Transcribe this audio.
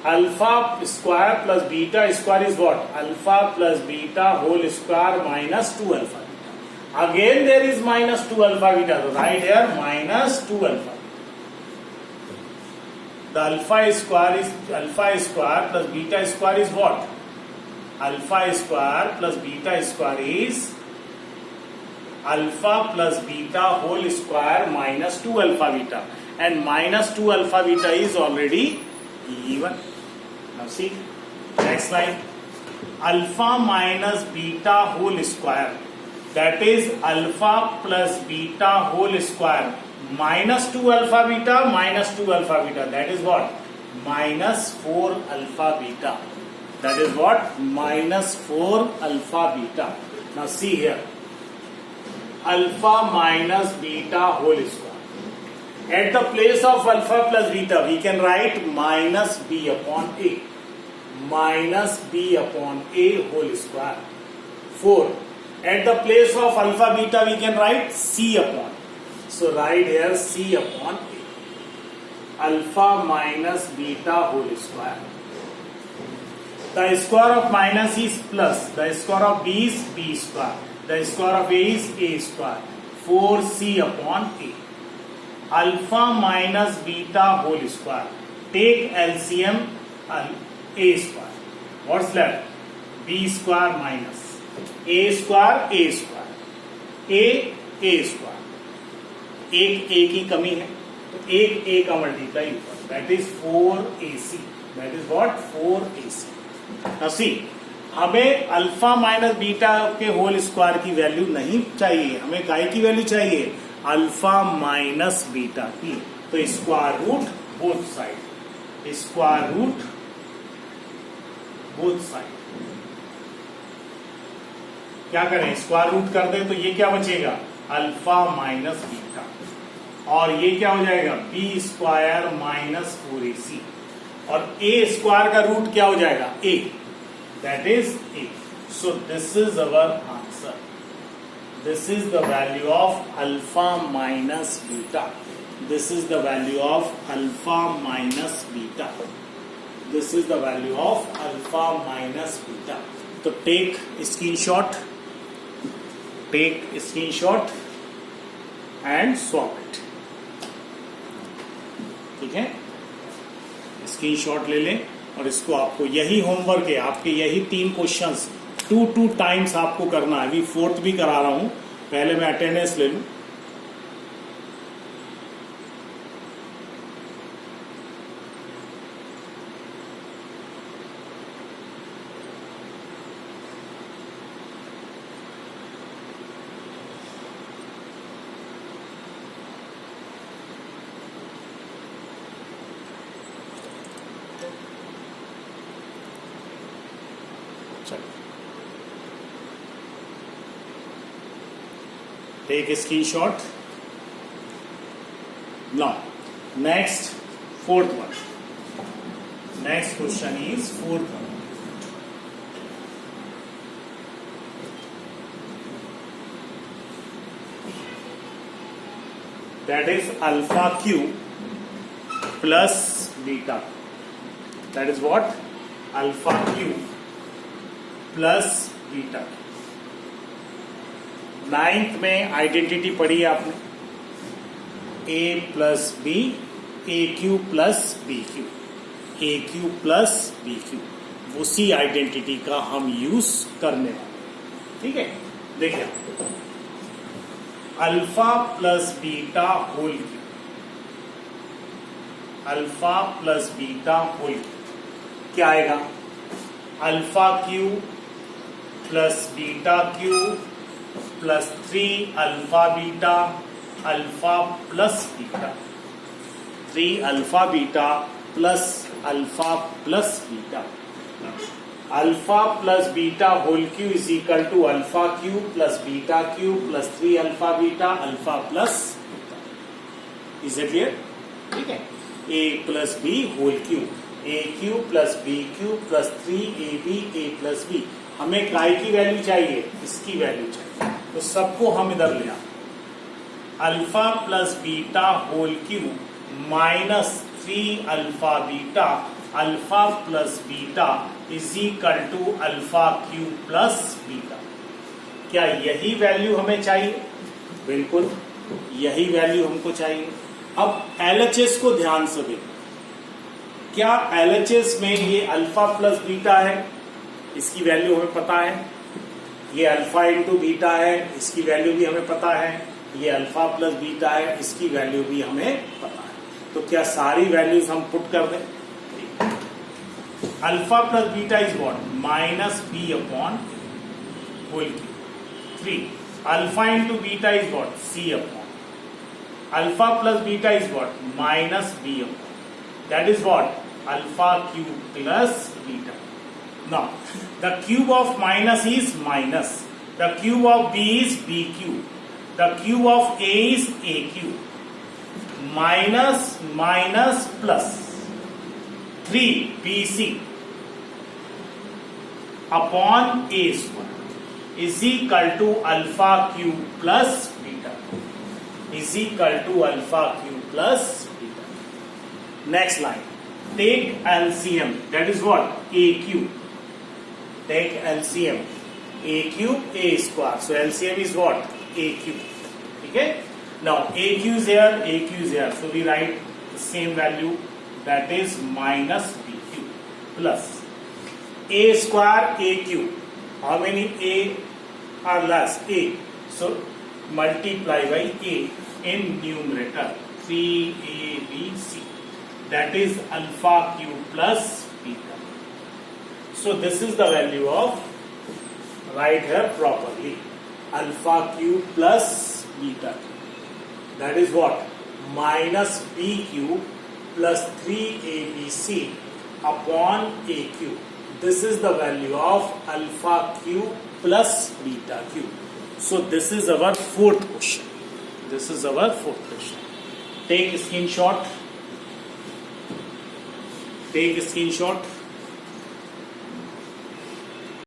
Alpha square plus beta square is what? Alpha plus beta whole square minus 2 alpha beta. Again there is minus 2 alpha beta. तो right here minus 2 alpha. The alpha square plus beta square is what? Alpha square plus beta square is alpha plus beta whole square minus 2 alpha beta, and minus 2 alpha beta is already even. Now see next line, alpha minus beta whole square, that is alpha plus beta whole square minus 2 alpha beta minus 2 alpha beta, that is what? Minus 4 alpha beta. That is what? Minus 4 alpha beta. Now see here, alpha minus beta whole square. At the place of alpha plus beta we can write minus b upon a. Minus b upon a whole square. 4. At the place of alpha beta we can write c upon. So write here c upon a. Alpha minus beta whole square. The square of minus is plus. The square of b is b square. The square of a is a square. 4c upon a. Alpha minus beta whole square. Take LCM a square. What's left? b square minus a square a square. A square. एक ए की कमी है तो एक ए का multiply ऊपर, that is 4ac. That is what? 4ac. Now see, हमें alpha minus beta के होल स्क्वायर की वैल्यू नहीं चाहिए, हमें काय की वैल्यू चाहिए? अल्फा माइनस बीटा की. तो square root both side. Square root both side. क्या करें? स्क्वायर रूट कर दें तो ये क्या बचेगा? Alpha minus beta. और ये क्या हो जाएगा? B square minus 4ac. और ए स्क्वायर का रूट क्या हो जाएगा? A. That is A. So this is our answer. This is the value of alpha minus beta. This is the value of alpha minus beta. This is the value of alpha minus beta. तो take screenshot. Take screenshot and solve it. ठीक है, screenshot ले लें और इसको आपको यही homework है, आपके यही 3 क्वेश्चंस 2 टाइम्स आपको करना है. अभी 4th भी करा रहा हूं, पहले मैं अटेंडेंस ले लूं. Take a screenshot. Now, next 4th one. Next question is 4th one. That is alpha cube plus beta. That is what? Alpha cube plus beta. 9th में आइडेंटिटी पढ़ी है आपने, a plus B, A cube plus B cube. A cube plus B cube, उसी identity का हम use करने वाले. ठीक है, देखिए alpha plus beta whole cube. Alpha plus beta whole cube क्या आएगा? Alpha cube plus beta cube plus 3 alpha beta, alpha plus beta. 3 alpha beta plus alpha plus beta. Alpha plus beta whole cube is equal to alpha cube plus beta cube plus 3 alpha beta alpha plus beta. Is it clear? ठीक है, A plus B whole cube, A cube plus B cube plus 3ab A plus B. हमें काय की value चाहिए? इसकी value चाहिए. तो सबको हम इधर ले आए. Alpha plus beta whole cube minus 3 alpha beta alpha plus beta is equal to alpha cube plus beta. क्या यही वैल्यू हमें चाहिए? बिल्कुल यही वैल्यू हमको चाहिए। अब LHS को ध्यान से देखो, क्या LHS में ये अल्फा प्लस बीटा है, इसकी वैल्यू हमें पता है। ये अल्फा इंटू बीटा है, इसकी वैल्यू भी हमें पता है। ये अल्फा प्लस बीटा है, इसकी वैल्यू भी हमें पता है। तो क्या सारी वैल्यूज हम पुट कर दें? Alpha plus beta is what? Minus B upon whole cube. 3 alpha into beta is what? C upon alpha plus beta is what? Minus B upon that is what? Alpha cube plus beta. Now, the cube of minus is minus. The cube of b is b cube. The cube of a is a cube. Minus minus plus 3bc upon a square is equal to alpha cube plus beta. Is equal to alpha cube plus beta. Next line. Take LCM. That is what? A cube. Take LCM. A cube, A square. So LCM is what? A cube. Okay? Now A cube is here, A cube is here. So we write the same value, that is minus B cube plus A square, A cube. How many A are less? A. So multiply by A in numerator. 3ABC. That is alpha cube plus beta. So this is the value of, write here properly, alpha cube plus beta cube. That is what? Minus b cube plus 3abc upon a cube. This is the value of alpha cube plus beta cube. So this is our fourth question. This is our fourth question. Take a screenshot. Take a screenshot.